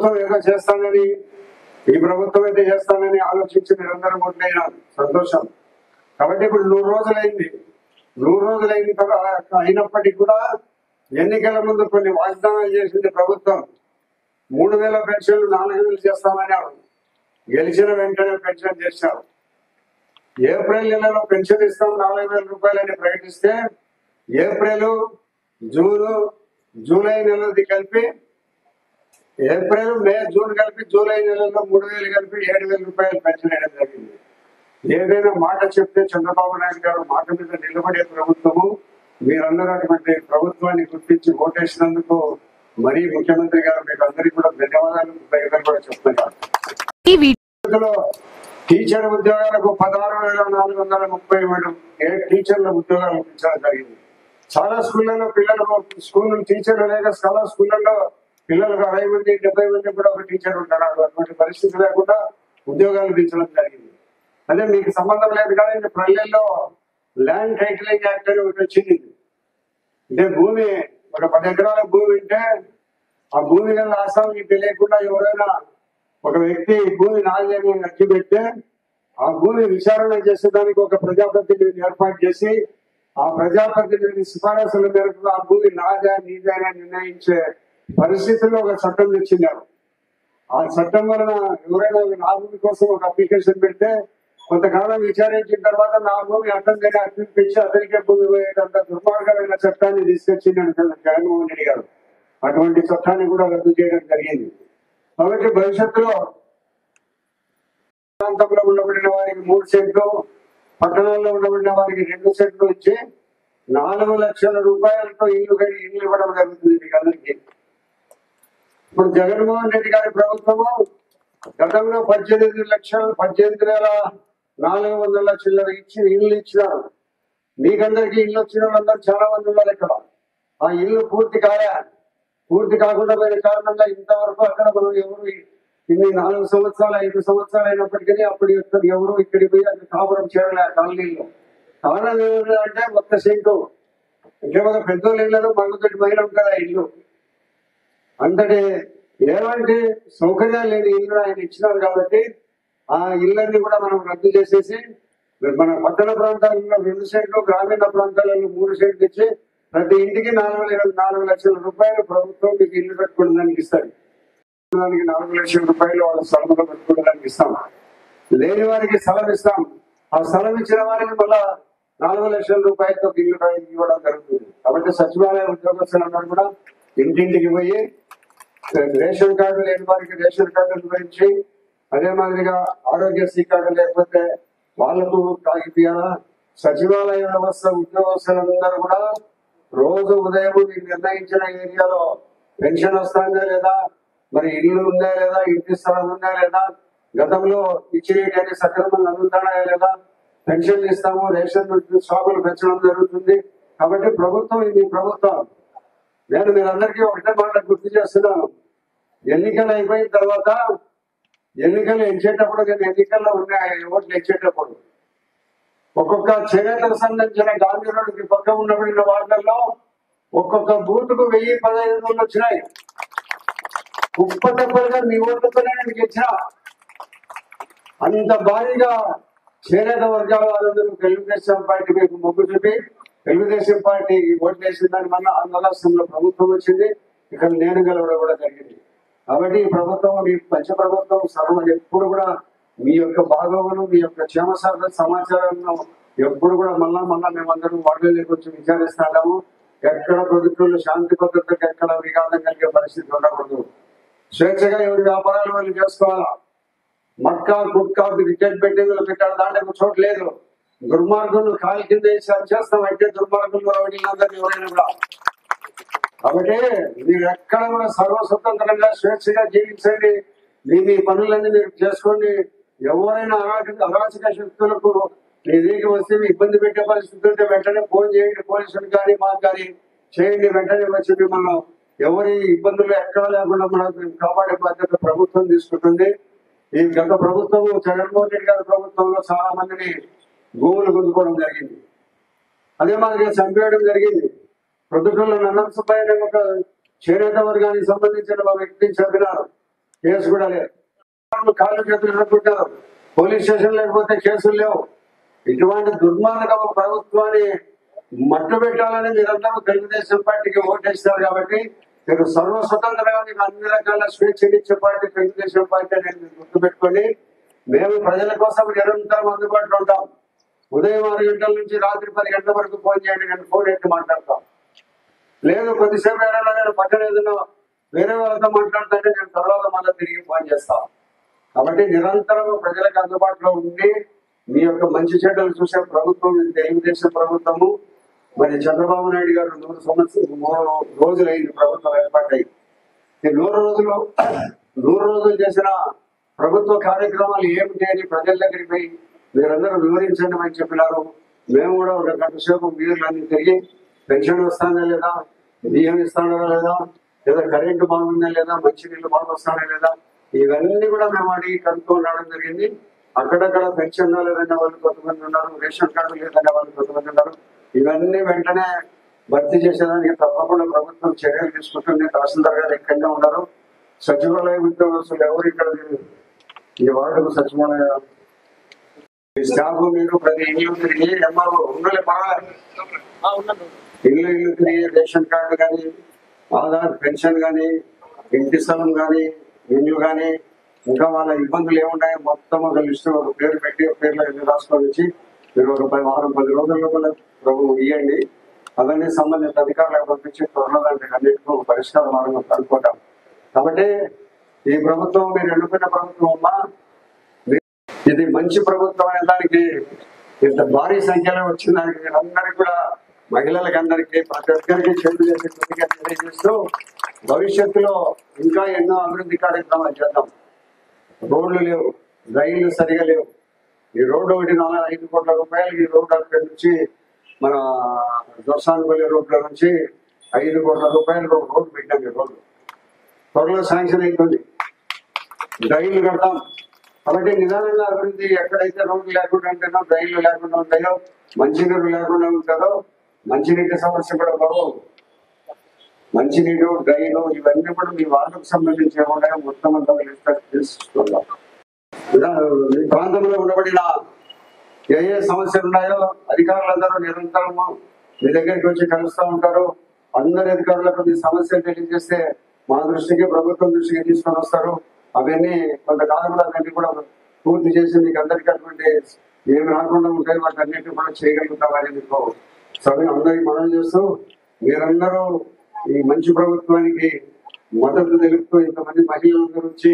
ప్రభుత్వం ఏదో చేస్తానని, ఈ ప్రభుత్వం అయితే చేస్తానని ఆలోచించి మీరందరూ ఓట్లేయాలి, సంతోషం. కాబట్టి ఇప్పుడు 100 రోజులైంది. 100 రోజులైన తర్వాత అయినప్పటికీ కూడా ఎన్నికల ముందు కొన్ని వాగ్దానాలు చేసింది ప్రభుత్వం. 3000 పెన్షన్లు 4000 చేస్తామన్నారు. గెలిచిన వెంటనే పెన్షన్ చేశారు. ఏప్రిల్ నెలలో పెన్షన్ ఇస్తాం 4000 రూపాయలని ప్రకటిస్తే ఏప్రిల్, జూన్, జూలై నెలది కలిపి, ఏప్రిల్, మే, జూన్ కలిపి జూలై నెలలో 3000 కలిపి 7000 రూపాయలు పెన్షన్ వేయడం జరిగింది. ఏదైనా మాట చెప్తే చంద్రబాబు నాయుడు గారు మాట మీద నిలబడే ప్రభుత్వము. మీరందరూ అటువంటి ప్రభుత్వాన్ని గుర్తించి ఓటేసినందుకు మరీ ముఖ్యమంత్రి గారు మీకు అందరికీ కూడా ధన్యవాదాలు కూడా చెప్తున్నారు. టీచర్ ఉద్యోగాలకు 16,437 టీచర్ల ఉద్యోగాలు ఇప్పించడం జరిగింది. చాలా స్కూళ్లలో పిల్లలకు స్కూల్ టీచర్లు లేక చాలా స్కూళ్లలో పిల్లలకు 60 మంది 70 మంది కూడా ఒక టీచర్ ఉంటున్నాడు. అటువంటి పరిస్థితి లేకుండా ఉద్యోగాలు పెంచడం జరిగింది. అదే మీకు సంబంధం లేదు కానీ పల్లెల్లో ల్యాండ్ టైటిలింగ్ యాక్ట్ అని ఒకటి వచ్చింది. అంటే భూమి ఒక 10 ఎకరాల భూమి ఉంటే ఆ భూమి గల ఆసామికి తెలియకుండా ఎవరైనా ఒక వ్యక్తి భూమి నాది అని అర్జీ పెడితే ఆ భూమి విచారణ చేసేదానికి ఒక ప్రజాప్రతినిధిని ఏర్పాటు చేసి ఆ ప్రజాప్రతినిధి సిఫారసుల మేరకు ఆ భూమి నాదా నీదా అని నిర్ణయించే పరిస్థితుల్లో ఒక చట్టం తెచ్చినారు. ఆ చట్టం వలన ఎవరైనా నా భూమి కోసం ఒక అప్లికేషన్ పెడితే కొంతకాలం విచారించిన తర్వాత నా భూమి అతనికైనా అర్పించి అతనికే భూమి పోయేటంత దుర్మార్గమైన చట్టాన్ని తీసుకొచ్చిందని జగన్మోహన్ రెడ్డి గారు. అటువంటి చట్టాన్ని కూడా రద్దు చేయడం జరిగింది. కాబట్టి భవిష్యత్తులో ప్రాంతంలో ఉండబడిన వారికి 3 సెంట్లు, పట్టణాల్లో ఉండబడిన వారికి 2 సెంట్లు ఇచ్చి 4 లక్షల రూపాయలతో ఇల్లు ఇవ్వడం జరుగుతుంది మీకు అందరికీ. ఇప్పుడు జగన్మోహన్ రెడ్డి గారి ప్రభుత్వము గతంలో 18,400,000 చిల్లర ఇచ్చి ఇల్లు ఇచ్చినారు. మీకందరికీ ఇల్లు వచ్చిన వాళ్ళందరూ చాలా మంది ఉన్నారు ఇక్కడ. ఆ ఇల్లు పూర్తి కాకుండా పోయిన కారణంగా ఇంతవరకు అక్కడ మనం ఎవరు ఇన్ని 4 సంవత్సరాలు 5 సంవత్సరాలు అయినప్పటికీ అప్పుడు ఎవరు ఇక్కడికి పోయి అక్కడ కాపురం చేయలే కాలనీలో. కారణం ఏమిటి అంటే ఒక్క సెంటు అంటే ఒక పెద్దోళ్ళు ఇళ్ళలో మగతోటి మహిళ ఉంటుంది ఆ ఇల్లు. అంతటి ఎలాంటి సౌకర్యాలు లేని ఇల్లు ఆయన ఇచ్చినారు. కాబట్టి ఆ ఇళ్ళని కూడా మనం రద్దు చేసేసి మన పట్టణ ప్రాంతాలలో 2 సెంట్లు, గ్రామీణ ప్రాంతాలలో 3 సెంట్లు ఇచ్చి ప్రతి ఇంటికి 4 లక్షల రూపాయలు ప్రభుత్వం మీకు ఇల్లు కట్టుకోవడానికి ఇస్తారు. 4 లక్షల రూపాయలు వాళ్ళ స్థలంలో పెట్టుకోవడానికి ఇస్తాం. లేని వారికి స్థలం ఇస్తాం. ఆ స్థలం ఇచ్చిన వారికి మళ్ళా 4 లక్షల రూపాయలతో ఇల్లు ఇవ్వడం జరుగుతుంది. కాబట్టి సచివాలయ ఉద్యోగస్తులందరూ కూడా ఇంటింటికి పోయి రేషన్ కార్డు లేని వారికి రేషన్ కార్డు గురించి, అదే మాదిరిగా ఆరోగ్యశ్రీ కార్డు లేకపోతే వాళ్లకు తాగిపియాలా. సచివాలయ వ్యవస్థ ఉద్యోగస్తులందరూ కూడా రోజు ఉదయం మీకు నిర్ణయించిన ఏరియాలో పెన్షన్ వస్తుందా లేదా, మరి ఇల్లు ఉందా లేదా, ఇంటి స్థలం ఉందా లేదా, గతంలో ఇచ్చినటువంటి సక్రమంగా అందుతాడా లేదా, పెన్షన్లు ఇస్తాము, రేషన్ షాపులు పెంచడం జరుగుతుంది. కాబట్టి ప్రభుత్వం ఇది ప్రభుత్వం. నేను మీరందరికీ ఒకటే మాట గుర్తు చేస్తున్నాను. ఎన్నికలు అయిపోయిన తర్వాత ఎన్నికలు ఎంచేటప్పుడు నేను ఎన్నికల్లో ఉన్నాయి ఓట్లు ఇచ్చేటప్పుడు ఒక్కొక్క చేనేతకు సంబంధించిన గాంధీ రోడ్డుకి పక్క ఉండబడిన వార్డుల్లో ఒక్కొక్క బూత్ కు 1015 వచ్చినాయి. కుప్పతప్పలుగా మీ ఓట్లతోనే నేను గెలిచిన. అంత భారీగా చేనేత వర్గాల వాళ్ళందరూ తెలుగుదేశం పార్టీ మీకు మొగ్గు చూపి తెలుగుదేశం పార్టీ ఓట్లు వేసిన దాని వల్ల ఆంధ్ర రాష్ట్రంలో ప్రభుత్వం వచ్చింది. ఇక్కడ నేను గెలవడం కూడా జరిగింది. కాబట్టి ఈ ప్రభుత్వం, మీ పంచ ప్రభుత్వం ఎప్పుడు కూడా మీ యొక్క భాగవను, మీ యొక్క క్షేమ సమాచారాలను ఎప్పుడు కూడా మళ్ళా మేమందరం వార్డులోకి వచ్చి విచారిస్తాము. ఎక్కడ ప్రభుత్వంలో శాంతి భద్రతకు ఎక్కడ విఘాతం కలిగే పరిస్థితి ఉండకూడదు. స్వేచ్ఛగా ఎవరి వ్యాపారాలు వాళ్ళు చేసుకోవాలా. మట్కా గుట్కా వికెట్ పెట్టేందులో పెట్టారు, దాంట్లో చోటు లేదు. దుర్మార్గులు కాలు కింద చేస్తాం అయితే దుర్మార్గులు రౌడీలందరినీ ఎవరైనా కూడా. కాబట్టి మీరు ఎక్కడ కూడా సర్వస్వతంత్రంగా స్వేచ్ఛగా జీవించండి. మీ పనులన్నీ మీరు చేసుకోండి. ఎవరైనా అరాచక శక్తులకు మీ దగ్గరికి వస్తే ఇబ్బంది పెట్టే పరిస్థితి ఉంటే వెంటనే ఫోన్ చేయండి. పోలీసులు కానీ మాకు కానీ చేయండి. వెంటనే వచ్చి మిమ్మల్ని ఎవరి ఇబ్బందులు ఎక్కడ లేకుండా మనం కాపాడే బాధ్యత ప్రభుత్వం తీసుకుంటుంది. ఈ గత ప్రభుత్వం జగన్మోహన్ రెడ్డి గారి ప్రభుత్వంలో చాలా మందిని భూములు గుంజుకోవడం జరిగింది. అదే మాదిరిగా చంపేయడం జరిగింది. ప్రొద్దుటూరులో నన్నం సుబ్బయ్య ఒక చేనేత వర్గానికి సంబంధించిన వ్యక్తిని చంపినారు. కేసు కూడా లేదు. కాళ్ళు చేతులు ఎన్నుకుంటారు, పోలీస్ స్టేషన్ లేకపోతే కేసులు లేవు. ఇటువంటి దుర్మార్గ ప్రభుత్వాన్ని మట్టు పెట్టాలని మీరందరూ తెలుగుదేశం పార్టీకి ఓటేస్తారు. కాబట్టి మీరు సర్వస్వతంత్రంగా మీకు అన్ని రకాల స్వేచ్ఛనిచ్చే పార్టీ తెలుగుదేశం పార్టీ అనేది మీరు గుర్తుపెట్టుకోండి. మేము ప్రజల కోసం నిరంతరం అందుబాటులో ఉంటాం. ఉదయం 6 గంటల నుంచి రాత్రి 10 గంటల వరకు ఫోన్ చేయండి, నేను ఫోన్ ఎత్తి మాట్లాడతాం. లేదు కొద్దిసేపు ఎవరైనా నేను పక్కన ఏదైనా వేరే వాళ్ళతో మాట్లాడుతుంటే నేను తర్వాత మళ్ళీ తిరిగి ఫోన్ చేస్తాను. కాబట్టి నిరంతరం ప్రజలకు అందుబాటులో ఉండి మీ యొక్క మంచి చెడ్డలు చూసే ప్రభుత్వం తెలుగుదేశం ప్రభుత్వము. మరి చంద్రబాబు నాయుడు గారు 100 రోజులైంది ప్రభుత్వం ఏర్పాటై. ఈ 100 రోజులు చేసిన ప్రభుత్వ కార్యక్రమాలు ఏమిటి అని ప్రజల దగ్గరికి పోయి మీరందరూ వివరించండి అని చెప్పినారు. మేము కూడా ఒక గంట సేపు వీరులన్నీ తిరిగి పెన్షన్ వస్తానా లేదా, బియ్యం ఇస్తానా లేదా, లేదా కరెంటు బాగుందా లేదా, మంచినీళ్ళు బాగా వస్తానా లేదా, ఇవన్నీ కూడా మేము అడిగి కనుక్కొని రావడం జరిగింది. అక్కడక్కడ పెన్షన్ లేదనే వాళ్ళు కొంతమంది ఉన్నారు, రేషన్ కార్డు లేదనే వాళ్ళు కొంతమంది ఉన్నారు. ఇవన్నీ వెంటనే భర్తీ చేసేదానికి తప్పకుండా ప్రభుత్వం చర్యలు తీసుకుంటుంది. తహసీల్దార్ గారు ఇక్కడనే ఉన్నారు. సచివాలయ ఉద్యోగస్తులు ఎవరు ఇక్కడ ఈ వార్డుకు సచివాలయ స్టాఫ్ మీరు ప్రతి ఇల్లు తిరిగి ఎంఆర్ఓ ఉండలే పర్వాలేదు, ఇల్లు తిరిగి రేషన్ కార్డు కానీ, ఆధార్, పెన్షన్ కానీ, ఇంటి స్థలం కానీ, ఇల్లు కానీ, ఇంకా వాళ్ళ ఇబ్బందులు ఏమున్నాయో మొత్తం ఒక లిస్టు, ఒక పేరు పెట్టి పేర్లు అన్ని రాసుకొని వచ్చి మీరు ఒక 10 రోజుల లోపల ప్రభు ఇవ్వండి. అవన్నీ సంబంధిత అధికారులకు పంపించి త్వరలో దానికి అన్నింటికీ పరిష్కార మార్గం కనుక్కుంటాం. కాబట్టి ఈ ప్రభుత్వం మీరు ఎన్నుకున్న ప్రభుత్వం అమ్మా, ఇది మంచి ప్రభుత్వం అనే దానికి ఇంత భారీ సంఖ్యలో వచ్చిన దానికి మీరందరికీ కూడా, మహిళలకు అందరికీ, ప్రతి ఒక్కరికి చెట్టు చేసి కొద్దిగా తెలియజేస్తూ భవిష్యత్తులో ఇంకా ఎన్నో అభివృద్ధి కార్యక్రమాలు చేద్దాం. రోడ్లు లేవు, రైళ్లు సరిగా లేవు. ఈ రోడ్డు ఒకటి 5 కోట్ల రూపాయలు. ఈ రోడ్డు అక్కడి నుంచి మన దొర్సానపల్లి రోడ్ల నుంచి 5 కోట్ల రూపాయలు రోడ్డు పెట్టాం. ఈ రోడ్డు త్వరలో శాంక్షన్ అవుతుంది, రైళ్లు కడతాం. కాబట్టి నిదానంగా అభివృద్ధి, ఎక్కడైతే రోడ్లు లేకుండా ఉంటేనో, రైళ్లు లేకుండా ఉంటాయో, మంచినీరు లేకుండా ఉంటుందో, మంచినీటి సమస్య కూడా బాగు. మంచినీరు, డ్రైను ఇవన్నీ కూడా మీ వార్డుకు సంబంధించి ఏమన్నా మొత్తం అంతా తీసుకుందాం. మీ ప్రాంతంలో ఉండబడిన ఏ సమస్యలు ఉన్నాయో అధికారులందరూ నిరంతరము మీ దగ్గరికి వచ్చి కలుస్తూ ఉంటారు. అందరి అధికారులకు మీ సమస్యలు తెలియజేస్తే మా దృష్టికి, ప్రభుత్వం దృష్టికి తీసుకొని వస్తారు. అవన్నీ కొంతకాలంలో అన్నీ కూడా పూర్తి చేసి మీకు అందరికీ అటువంటి ఏమి రాకుండా ఉంటాయి వాటన్నిటిని కూడా చేయగలుగుతామని మీకు సమయం అందరికీ మనం చేస్తూ, మీరందరూ ఈ మంచి ప్రభుత్వానికి మద్దతు తెలుపుతూ ఇంతమంది మహిళలందరూ వచ్చి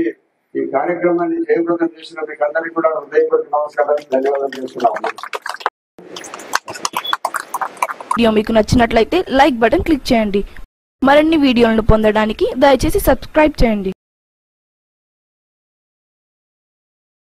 ఈ కార్యక్రమాన్ని జయప్రదం చేసిన మీకు అందరికీ కూడా హృదయపూర్వక నమస్కారాలు, ధన్యవాదాలు చేస్తున్నాము. వీడియో మీకు నచ్చినట్లయితే లైక్ బటన్ క్లిక్ చేయండి. మరిన్ని వీడియోలను పొందడానికి దయచేసి సబ్స్క్రైబ్ చేయండి.